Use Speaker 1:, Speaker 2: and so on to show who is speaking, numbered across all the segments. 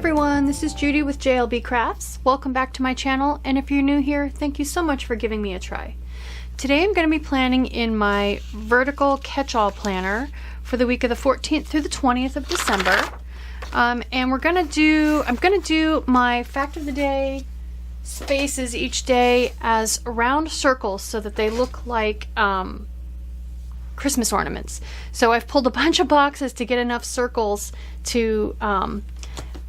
Speaker 1: everyone, this is Judy with JLBCrafts. Welcome back to my channel, and if you're new here, thank you so much for giving me a try. Today I'm going to be planning in my Vertical Catchall Planner for the week of the 14th through the 20th of December. And I'm going to do my fact of the day spaces each day as round circles so that they look like Christmas ornaments. So I've pulled a bunch of boxes to get enough circles to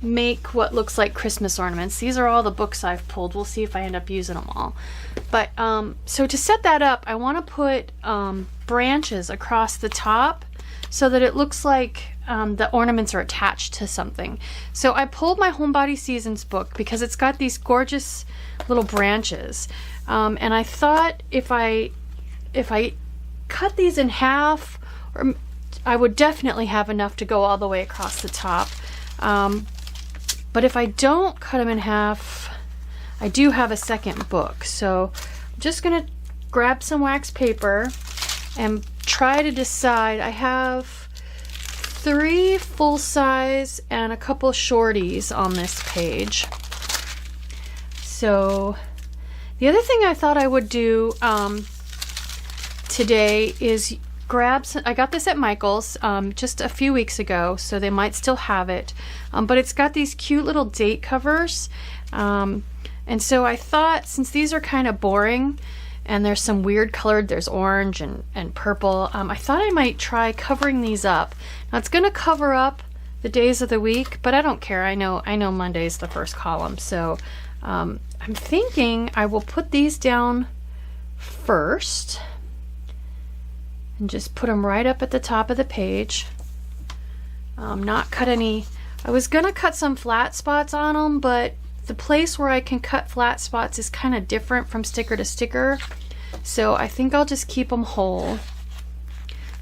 Speaker 1: make what looks like Christmas ornaments. These are all the books I've pulled. We'll see if I end up using them all. But so to set that up, I want to put branches across the top so that it looks like the ornaments are attached to something. So I pulled my Homebody Seasons book because it's got these gorgeous little branches, and I thought if I cut these in half, or I would definitely have enough to go all the way across the top. But if I don't cut them in half, I do have a second book. So I'm just gonna grab some wax paper and try to decide. I have 3 full size and a couple shorties on this page. So the other thing I thought I would do today is grab some. I got this at Michael's just a few weeks ago, so they might still have it, but it's got these cute little date covers, and so I thought, since these are kind of boring and there's some weird colored, there's orange and purple, I thought I might try covering these up. Now it's gonna cover up the days of the week, but I don't care. I know Monday's the first column, so I'm thinking I will put these down first and just put them right up at the top of the page. Not cut any. I was gonna cut some flat spots on them, but the place where I can cut flat spots is kind of different from sticker to sticker, so I think I'll just keep them whole.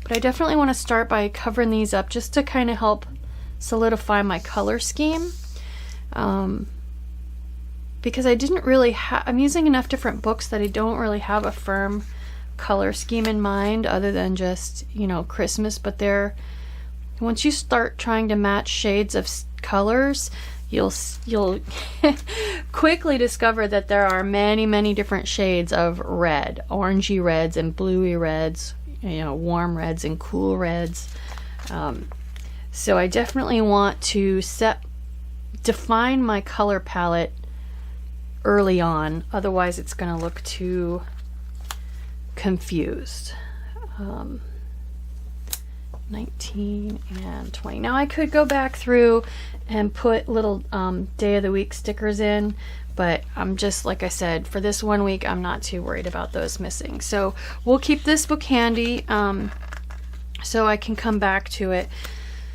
Speaker 1: But I definitely want to start by covering these up just to kind of help solidify my color scheme, because I didn't really I'm using enough different books that I don't really have a firm color scheme in mind other than just, you know, Christmas. But once you start trying to match shades of colors, you'll quickly discover that there are many different shades of red, orangey reds and bluey reds, you know, warm reds and cool reds. So I definitely want to define my color palette early on, otherwise it's going to look too confused. 19 and 20. Now I could go back through and put little day of the week stickers in, but I'm just, like I said, for this one week I'm not too worried about those missing. So we'll keep this book handy so I can come back to it.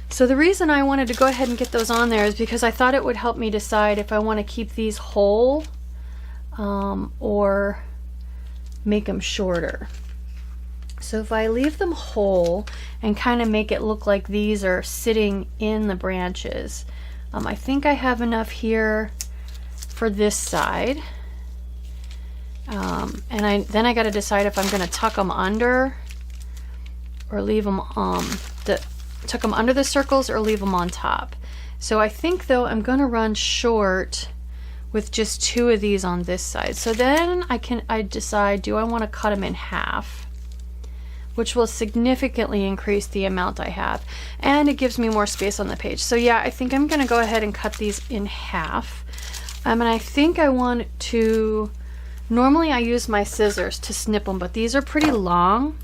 Speaker 1: So the reason I wanted to go ahead and get those on there is because I thought it would help me decide if I want to keep these whole or make them shorter. So if I leave them whole and kind of make it look like these are sitting in the branches, I think I have enough here for this side, and then I got to decide if I'm going to tuck them under or leave them tuck them under the circles or leave them on top. So I think though I'm going to run short with just 2 of these on this side. So then I decide, do I want to cut them in half, which will significantly increase the amount I have, and it gives me more space on the page. So yeah, I think I'm going to go ahead and cut these in half. And I think I want to, normally I use my scissors to snip them, but these are pretty long,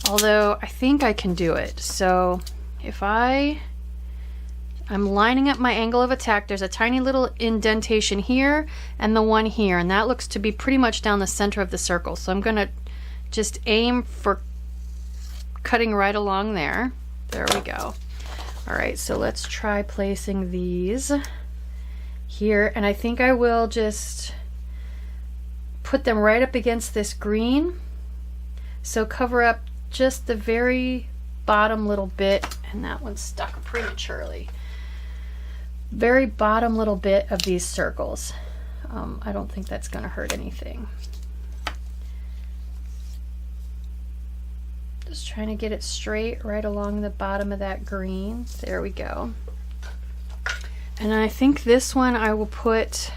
Speaker 1: although I think I can do it. So if I'm lining up my angle of attack, there's a tiny little indentation here and the one here, and that looks to be pretty much down the center of the circle. So I'm gonna just aim for cutting right along there. There we go. All right, so let's try placing these here, and I think I will just put them right up against this green. So cover up just the very bottom little bit, and that one's stuck prematurely. Very bottom little bit of these circles. I don't think that's going to hurt anything. Just trying to get it straight right along the bottom of that green. There we go. And I think this one I will put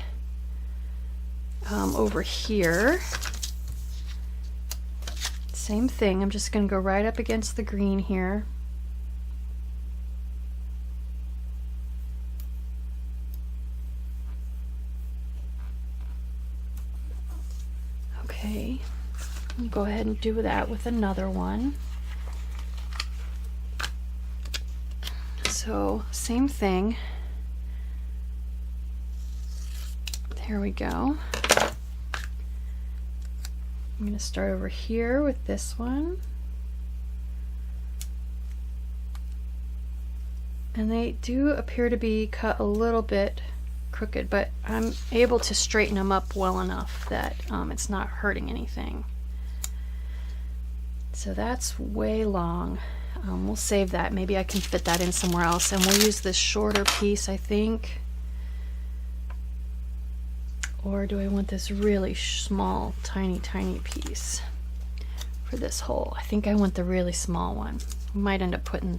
Speaker 1: over here. Same thing, I'm just going to go right up against the green here. Okay, I'll go ahead and do that with another one. So, same thing. There we go. I'm going to start over here with this one. And they do appear to be cut a little bit crooked, but I'm able to straighten them up well enough that it's not hurting anything. So that's way long. We'll save that. Maybe I can fit that in somewhere else, and we'll use this shorter piece, I think. Or do I want this really small, tiny piece for this hole? I think I want the really small one. I might end up putting...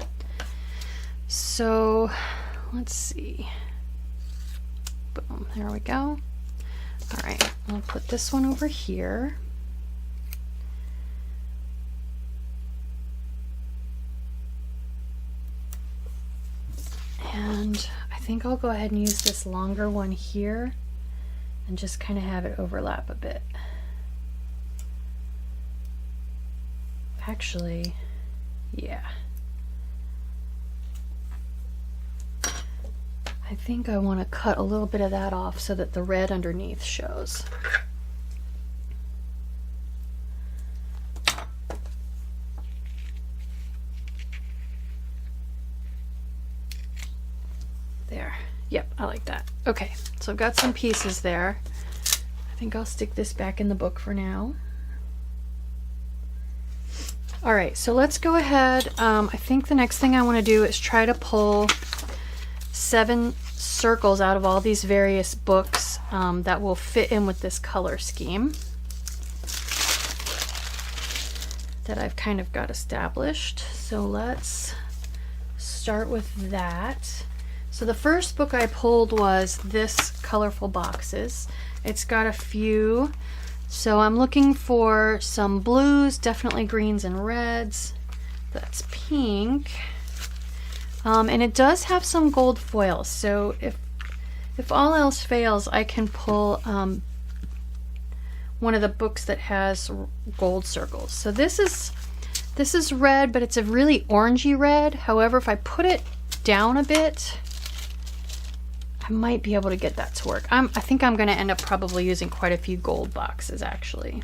Speaker 1: So, let's see. Boom, there we go. Alright, I'll put this one over here. And I think I'll go ahead and use this longer one here and just kind of have it overlap a bit. Actually, yeah. I think I want to cut a little bit of that off so that the red underneath shows. There. Yep, I like that. Okay, so I've got some pieces there. I think I'll stick this back in the book for now. All right, so let's go ahead. I think the next thing I want to do is try to pull 7 circles out of all these various books that will fit in with this color scheme that I've kind of got established. So let's start with that. So the first book I pulled was this Colorful Boxes. It's got a few. So I'm looking for some blues, definitely greens and reds. That's pink. And it does have some gold foils. So if all else fails, I can pull one of the books that has gold circles. So this is red, but it's a really orangey red. However, if I put it down a bit, I might be able to get that to work. I think I'm going to end up probably using quite a few gold boxes, actually,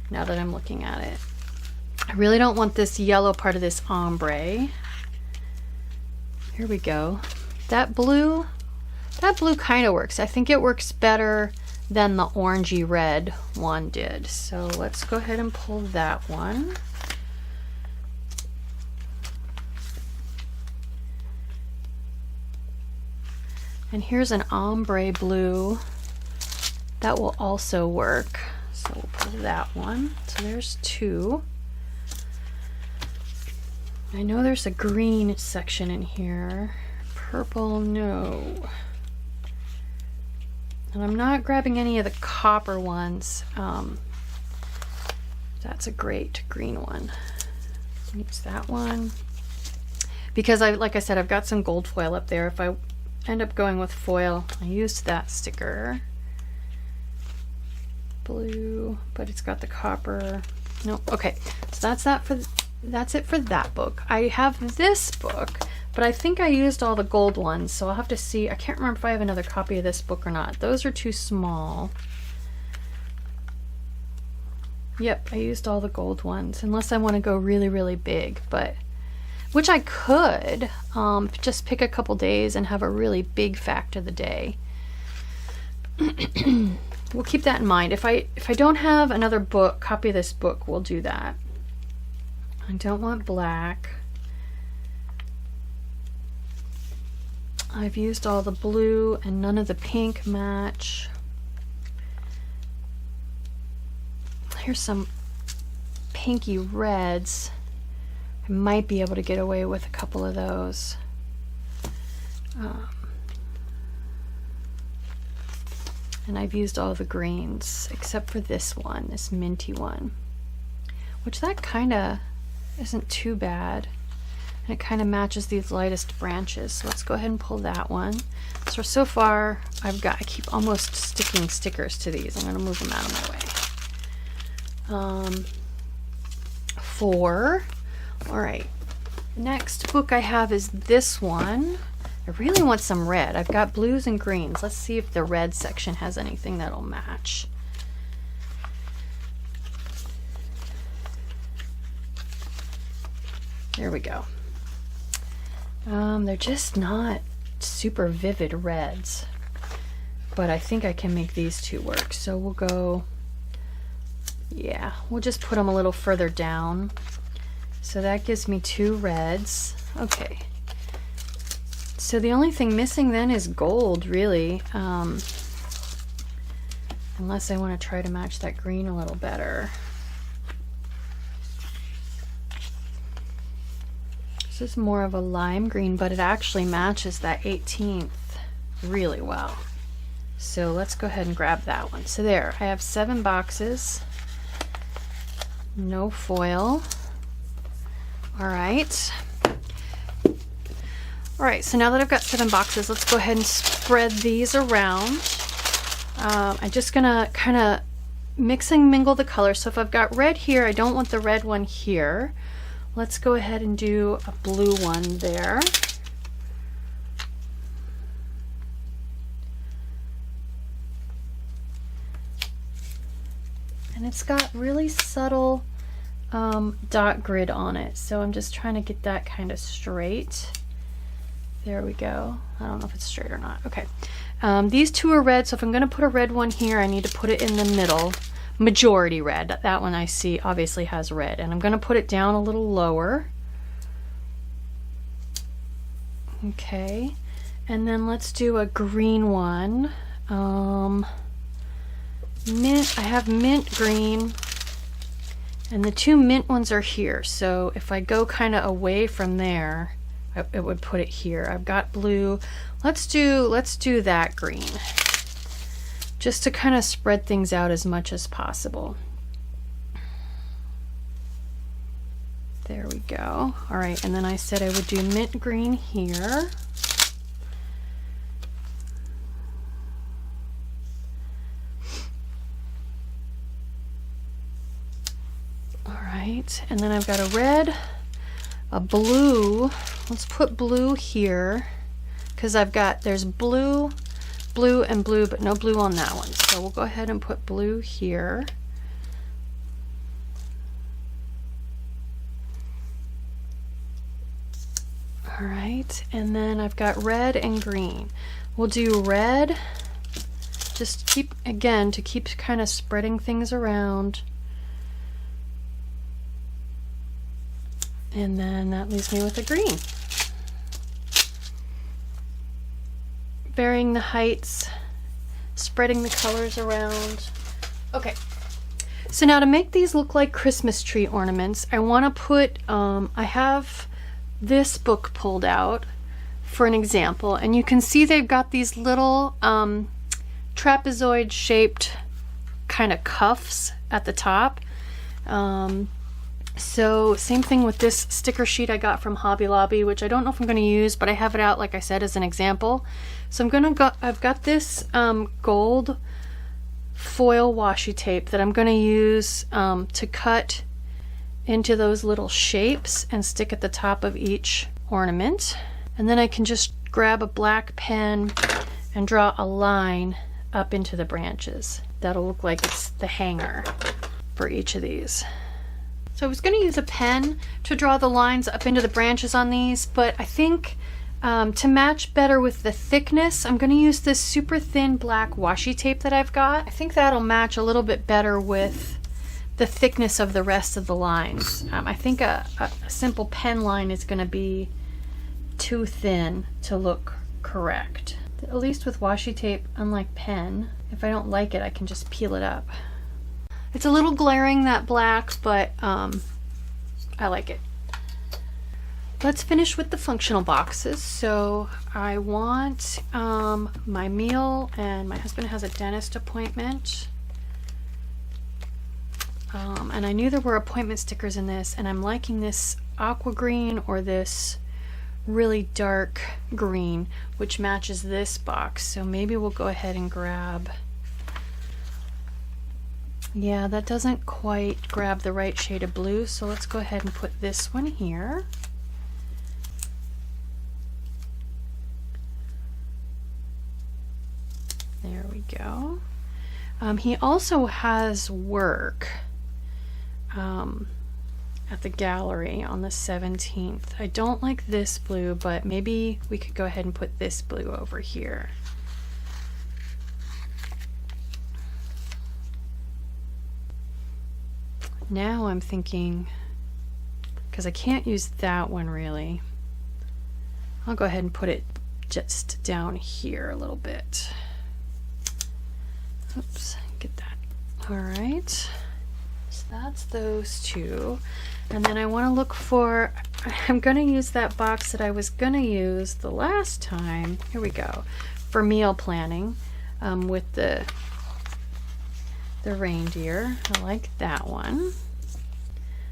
Speaker 1: now that I'm looking at it. I really don't want this yellow part of this ombre. Here we go. That blue kind of works. I think it works better than the orangey red one did. So let's go ahead and pull that one. And here's an ombre blue that will also work. So we'll pull that one. So there's 2. I know there's a green section in here. Purple, no. And I'm not grabbing any of the copper ones. That's a great green one. Use that one. Because like I said, I've got some gold foil up there. If I end up going with foil, I used that sticker. Blue, but it's got the copper. Nope. Okay, so that's it for that book. I have this book, but I think I used all the gold ones, so I'll have to see. I can't remember if I have another copy of this book or not. Those are too small. Yep, I used all the gold ones, unless I want to go really, really big, but which I could just pick a couple days and have a really big fact of the day. We'll keep that in mind. If I don't have another book, copy of this book, we'll do that. I don't want black. I've used all the blue and none of the pink match. Here's some pinky reds. I might be able to get away with a couple of those. And I've used all the greens except for this one, this minty one, which that kind of isn't too bad. And it kind of matches these lightest branches. So let's go ahead and pull that one. So far I keep almost sticking stickers to these. I'm going to move them out of my way. 4. All right. Next book I have is this one. I really want some red. I've got blues and greens. Let's see if the red section has anything that'll match. There we go. They're just not super vivid reds, but I think I can make these two work. So we'll go, yeah, we'll just put them a little further down. So that gives me 2 reds. Okay. So the only thing missing then is gold, really. Unless I want to try to match that green a little better. This is more of a lime green, but it actually matches that 18th really well. So let's go ahead and grab that one. So there, I have 7 boxes. No foil. All right. All right, so now that I've got 7 boxes, let's go ahead and spread these around. I'm just gonna kind of mix and mingle the colors. So if I've got red here, I don't want the red one here. Let's go ahead and do a blue one there. And it's got really subtle dot grid on it. So I'm just trying to get that kind of straight. There we go. I don't know if it's straight or not. Okay. These 2 are red, so if I'm going to put a red one here, I need to put it in the middle. Majority red. That one I see obviously has red. And I'm going to put it down a little lower. Okay. And then let's do a green one. Mint. I have mint green. And the 2 mint ones are here. So if I go kind of away from there, it would put it here. I've got blue. Let's do that green, just to kind of spread things out as much as possible. There we go. All right, and then I said I would do mint green here. All right, and then I've got a red, a blue. Let's put blue here, because there's blue, blue, and blue, but no blue on that one. So we'll go ahead and put blue here. All right, and then I've got red and green. We'll do red, just keep kind of spreading things around. And then that leaves me with a green. Varying the heights, spreading the colors around. Okay, so now to make these look like Christmas tree ornaments, I want to put, I have this book pulled out for an example, and you can see they've got these little trapezoid shaped kind of cuffs at the top. So same thing with this sticker sheet I got from Hobby Lobby, which I don't know if I'm going to use, but I have it out, like I said, as an example. So I've got this gold foil washi tape that I'm going to use to cut into those little shapes and stick at the top of each ornament. And then I can just grab a black pen and draw a line up into the branches. That'll look like it's the hanger for each of these. So I was going to use a pen to draw the lines up into the branches on these, but I think to match better with the thickness, I'm going to use this super thin black washi tape that I've got. I think that'll match a little bit better with the thickness of the rest of the lines. I think a simple pen line is going to be too thin to look correct. At least with washi tape, unlike pen, if I don't like it, I can just peel it up. It's a little glaring, that black, but I like it. let's finish with the functional boxes. So I want my meal, and my husband has a dentist appointment. And I knew there were appointment stickers in this, and I'm liking this aqua green or this really dark green, which matches this box. So maybe we'll go ahead and grab, yeah, that doesn't quite grab the right shade of blue, so let's go ahead and put this one here. There we go. He also has work at the gallery on the 17th. I don't like this blue, but maybe we could go ahead and put this blue over here. Now I'm thinking, because I can't use that one really, I'll go ahead and put it just down here a little bit. Oops, get that. All right, so that's those two. And then I want to look for, I'm going to use that box that I was going to use the last time. Here we go, for meal planning with the reindeer. I like that one.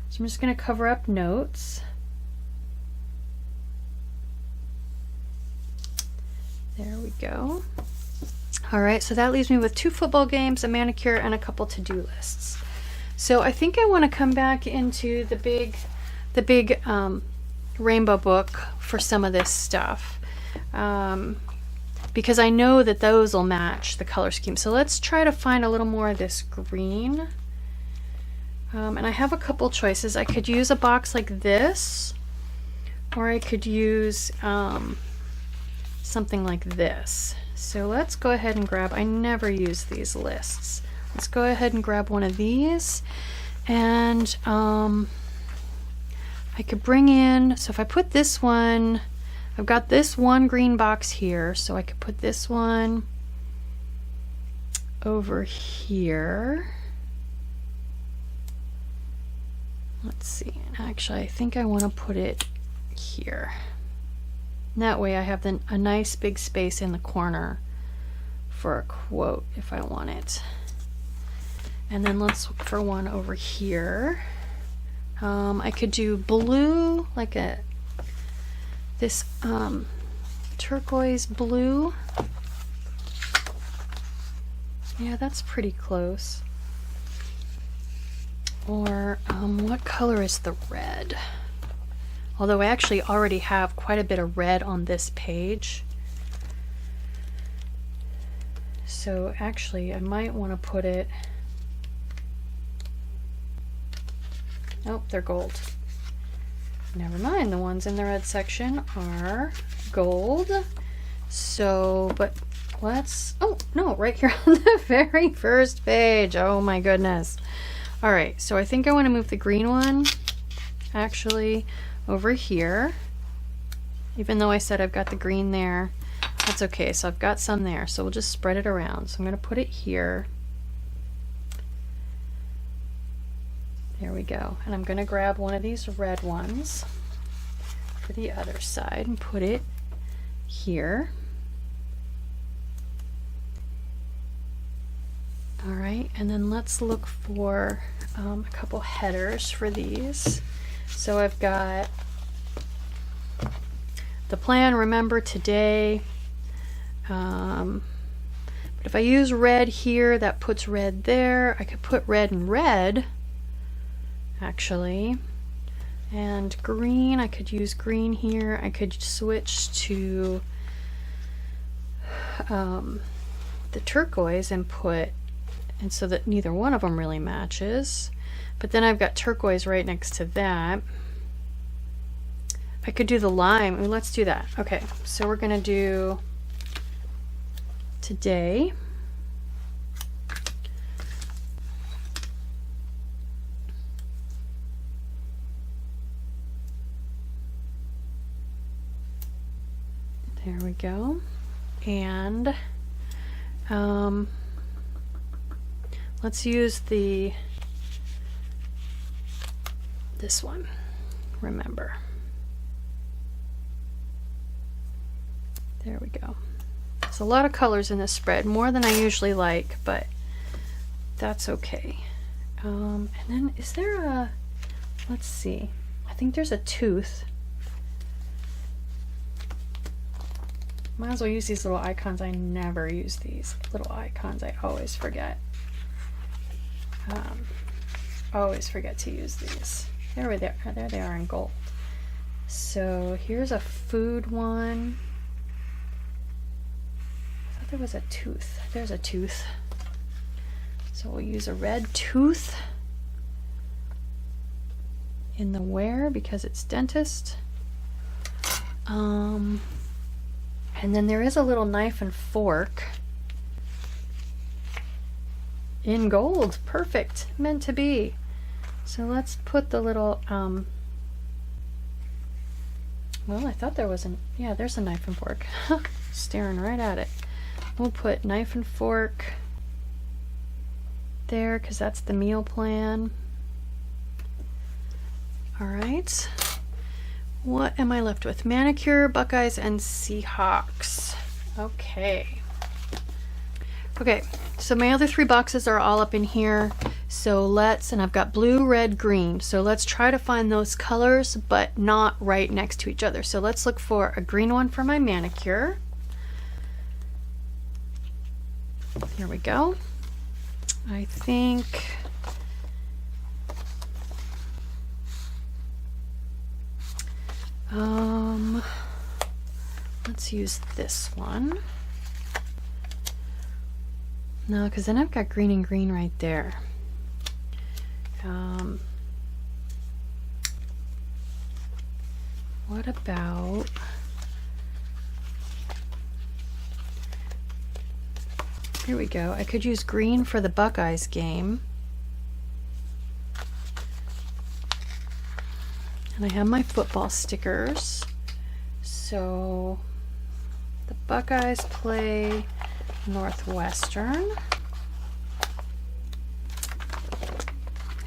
Speaker 1: So I'm just going to cover up notes. There we go. All right, so that leaves me with 2 football games, a manicure, and a couple to-do lists. So I think I want to come back into the big rainbow book for some of this stuff, because I know that those will match the color scheme. So let's try to find a little more of this green. And I have a couple choices. I could use a box like this, or I could use something like this. So let's go ahead and grab, I never use these lists. Let's go ahead and grab one of these, and I could bring in, so if I put this one, I've got this one green box here, so I could put this one over here. Let's see, actually I think I want to put it here. And that way I have a nice big space in the corner for a quote if I want it. And then let's look for one over here. I could do blue, like this turquoise blue. Yeah, that's pretty close. Or what color is the red? Although I actually already have quite a bit of red on this page. So actually I might want to put it, oh, they're gold. Never mind, the ones in the red section are gold. So, but let's, oh no, right here on the very first page. Oh my goodness. All right, so I think I want to move the green one actually over here. Even though I said I've got the green there, that's okay. So I've got some there, so we'll just spread it around. So I'm going to put it here. There we go. And I'm going to grab one of these red ones for the other side and put it here. All right, and then let's look for a couple headers for these. So I've got the plan, remember today. But if I use red here, that puts red there. I could put red and red, actually. And green, I could use green here. I could switch to the turquoise and put, and so that neither one of them really matches. But then I've got turquoise right next to that. I could do the lime. Ooh, let's do that. Okay, so we're gonna do today. There we go. And let's use this one, remember. There we go. There's a lot of colors in this spread, more than I usually like, but that's okay. And then is there a, let's see, I think there's a tooth. Might as well use these little icons. I never use these little icons. I always forget. Always forget to use these. There they are in gold. So here's a food one. I thought there was a tooth. There's a tooth. So we'll use a red tooth in the wear because it's dentist. And then there is a little knife and fork in gold. Perfect. Meant to be. So let's put the little, well, I thought there was yeah, there's a knife and fork. Staring right at it. We'll put knife and fork there because that's the meal plan. All right. What am I left with? Manicure, Buckeyes, and Seahawks. Okay. Okay, so my other 3 boxes are all up in here. So let's, and I've got blue, red, green. So let's try to find those colors, but not right next to each other. So let's look for a green one for my manicure. Here we go. I think let's use this one. No, because then I've got green and green right there. What about here we go. I could use green for the Buckeyes game. And I have my football stickers. So the Buckeyes play Northwestern.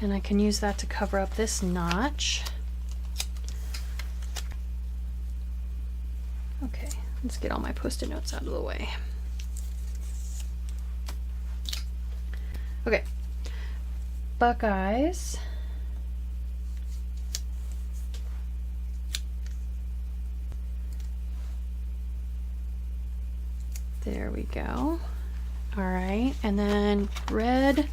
Speaker 1: And I can use that to cover up this notch. Okay, let's get all my Post-it notes out of the way. Okay, Buckeyes. There we go. All right, and then red.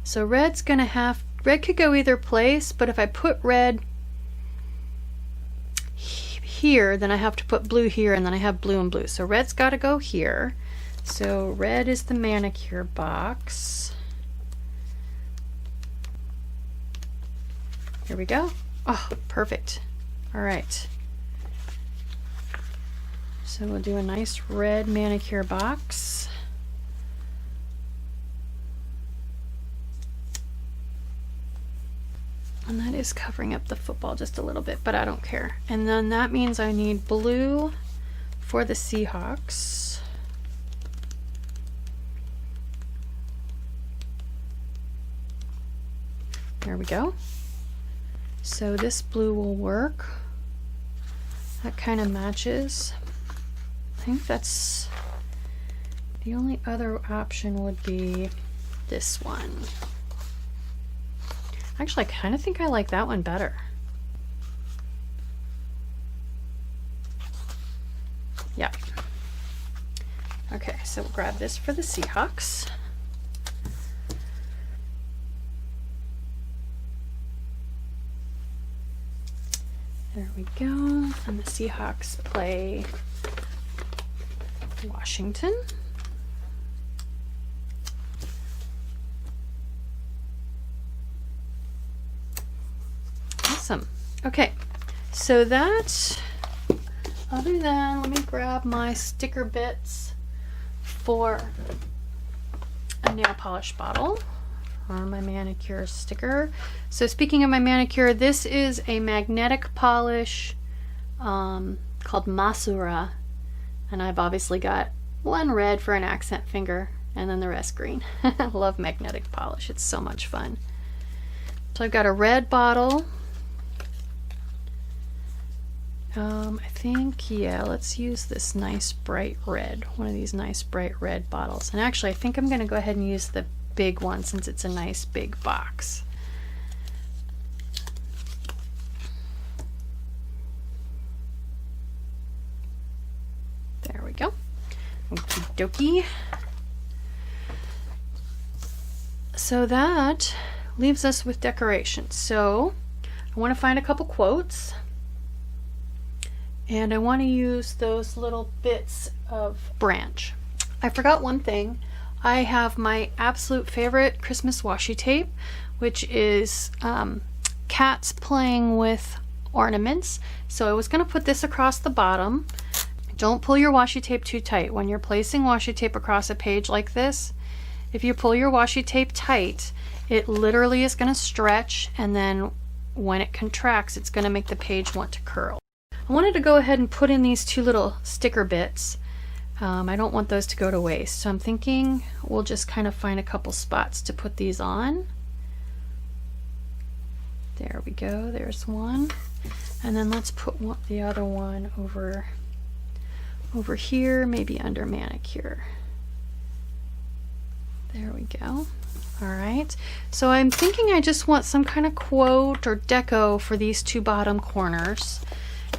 Speaker 1: So red's gonna have, red could go either place, but if I put red here, then I have to put blue here, and then I have blue and blue. So red's gotta go here. So red is the manicure box. Here we go. Oh, perfect. All right. So we'll do a nice red manicure box. And that is covering up the football just a little bit, but I don't care. And then that means I need blue for the Seahawks. There we go. So this blue will work. That kind of matches. I think that's the only other option would be this one. Actually, I kind of think I like that one better. Yeah. Okay, so we'll grab this for the Seahawks. There we go. And the Seahawks play Washington. Awesome. Okay, so that, other than, let me grab my sticker bits for a nail polish bottle or my manicure sticker. So speaking of my manicure, this is a magnetic polish called Masura. And I've obviously got one red for an accent finger and then the rest green. I love magnetic polish. It's so much fun. So I've got a red bottle I think, yeah, let's use this nice bright red, one of these nice bright red bottles. And actually, I think I'm going to go ahead and use the big one since it's a nice big box. There we go. Okie dokie. So that leaves us with decorations. So I want to find a couple quotes, and I want to use those little bits of branch. I forgot one thing. I have my absolute favorite Christmas washi tape, which is cats playing with ornaments. So I was going to put this across the bottom. Don't pull your washi tape too tight. When you're placing washi tape across a page like this, if you pull your washi tape tight, it literally is going to stretch, and then when it contracts, it's going to make the page want to curl. I wanted to go ahead and put in these two little sticker bits. I don't want those to go to waste, so I'm thinking we'll just kind of find a couple spots to put these on. There we go, there's one. And then let's put the other one over here, maybe under manicure. There we go. All right, so I'm thinking I just want some kind of quote or deco for these two bottom corners.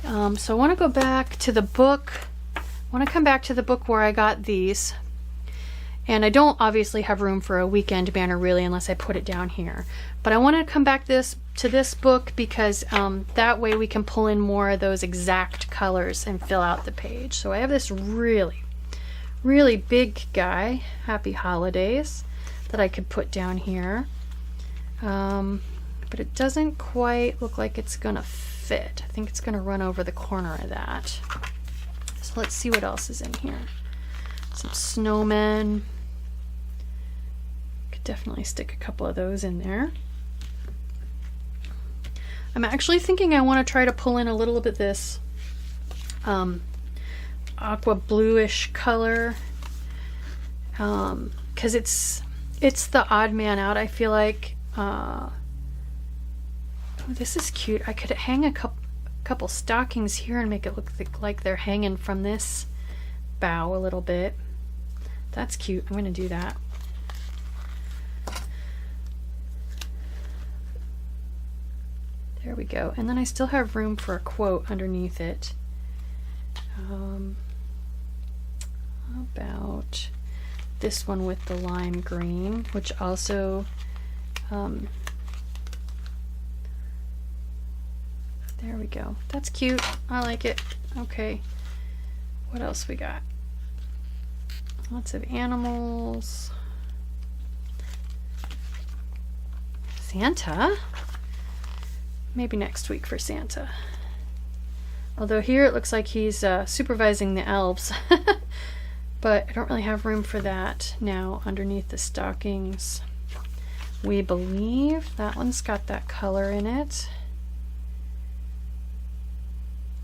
Speaker 1: So I want to go back to the book. I want to come back to the book where I got these. And I don't obviously have room for a weekend banner really unless I put it down here. But I want to come back to this book because that way we can pull in more of those exact colors and fill out the page. So I have this really big guy, Happy Holidays, that I could put down here. But it doesn't quite look like it's gonna fit. I think it's gonna run over the corner of that. So let's see what else is in here. Some snowmen. Could definitely stick a couple of those in there. I'm actually thinking I want to try to pull in a little bit this aqua bluish color, because it's the odd man out. I feel like oh, this is cute. I could hang a couple stockings here and make it look like they're hanging from this bow a little bit. That's cute. I'm going to do that. There we go. And then I still have room for a quote underneath it. How about this one with the lime green, which also there we go. That's cute. I like it. Okay. What else we got? Lots of animals. Santa? Maybe next week for Santa. Although here it looks like he's supervising the elves. But I don't really have room for that now underneath the stockings. We believe that one's got that color in it.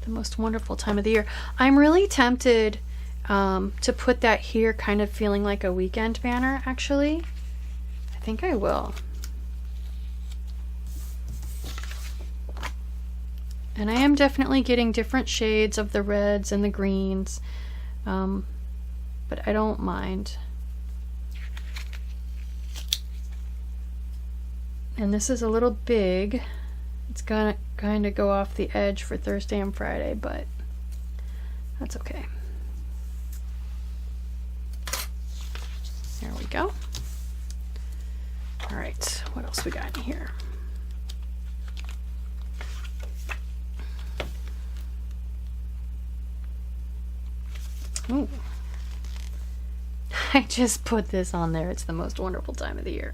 Speaker 1: The most wonderful time of the year. I'm really tempted to put that here, kind of feeling like a weekend banner, actually. I think I will. And I am definitely getting different shades of the reds and the greens, but I don't mind. And this is a little big. It's gonna kind of go off the edge for Thursday and Friday, but that's okay. There we go. All right, what else we got in here? Ooh. I just put this on there. It's the most wonderful time of the year.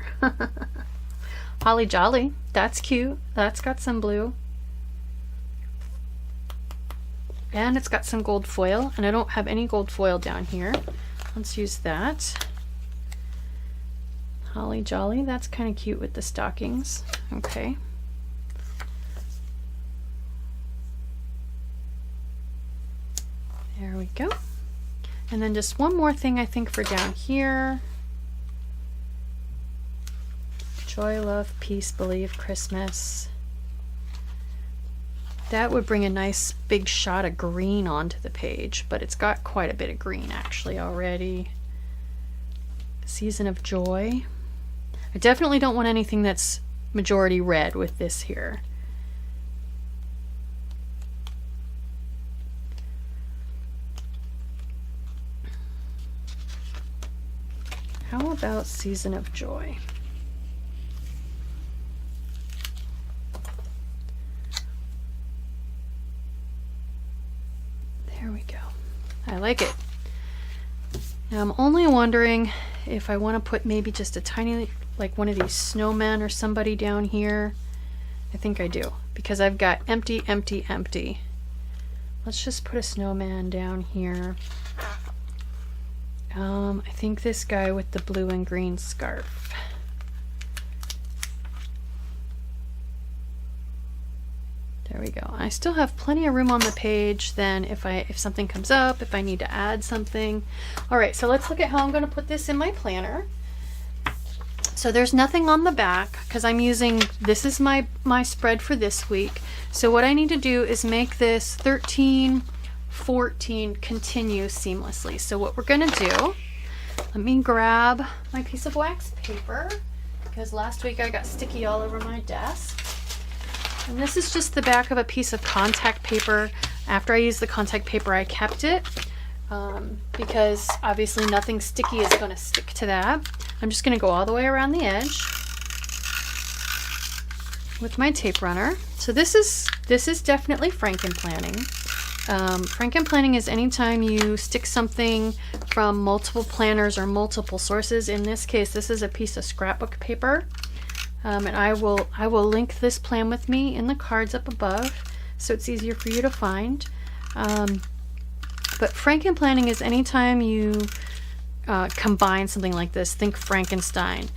Speaker 1: Holly Jolly. That's cute. That's got some blue. And it's got some gold foil. And I don't have any gold foil down here. Let's use that. Holly Jolly. That's kind of cute with the stockings. Okay. There we go. And then just one more thing I think for down here. Joy, love, peace, believe, Christmas. That would bring a nice big shot of green onto the page, but it's got quite a bit of green actually already. Season of Joy. I definitely don't want anything that's majority red with this here. How about Season of Joy? There we go. I like it. Now I'm only wondering if I want to put maybe just a tiny, like one of these snowmen or somebody down here. I think I do, because I've got empty, empty, empty. Let's just put a snowman down here. I think this guy with the blue and green scarf. There we go. I still have plenty of room on the page then if something comes up, if I need to add something. All right, so let's look at how I'm going to put this in my planner. So there's nothing on the back because I'm using, this is my spread for this week. So what I need to do is make this 13, 14 continue seamlessly. So what we're going to do, let me grab my piece of wax paper because last week I got sticky all over my desk. And this is just the back of a piece of contact paper. After I used the contact paper, I kept it because obviously nothing sticky is going to stick to that. I'm just going to go all the way around the edge with my tape runner. So this is definitely frankenplanning. Frankenplanning is anytime you stick something from multiple planners or multiple sources. In this case, this is a piece of scrapbook paper. And I will link this plan with me in the cards up above so it's easier for you to find. But frankenplanning is anytime you combine something like this. Think Frankenstein.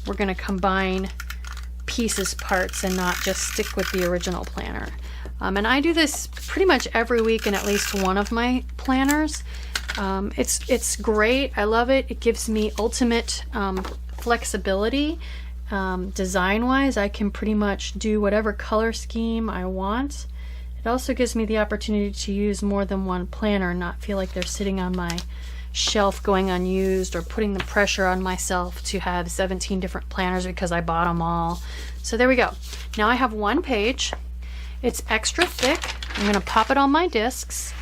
Speaker 1: We're going to combine pieces, parts, and not just stick with the original planner. And I do this pretty much every week in at least one of my planners. It's great. I love it. It gives me ultimate flexibility. Design-wise, I can pretty much do whatever color scheme I want. It also gives me the opportunity to use more than one planner and not feel like they're sitting on my shelf going unused or putting the pressure on myself to have 17 different planners because I bought them all. So there we go. Now I have one page. It's extra thick. I'm going to pop it on my discs.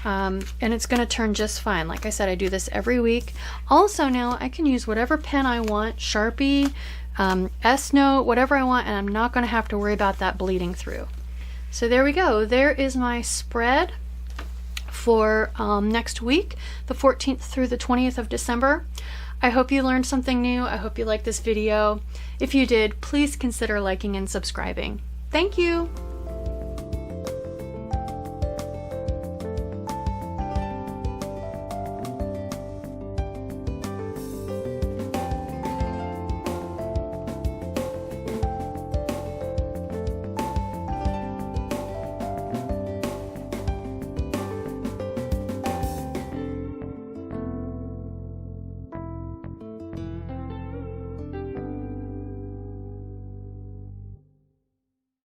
Speaker 1: And it's going to turn just fine. Like I said, I do this every week. Also now I can use whatever pen I want, Sharpie, S-Note, whatever I want, and I'm not going to have to worry about that bleeding through. So there we go. There is my spread for next week, the 14th through the 20th of December. I hope you learned something new. I hope you liked this video. If you did, please consider liking and subscribing. Thank you.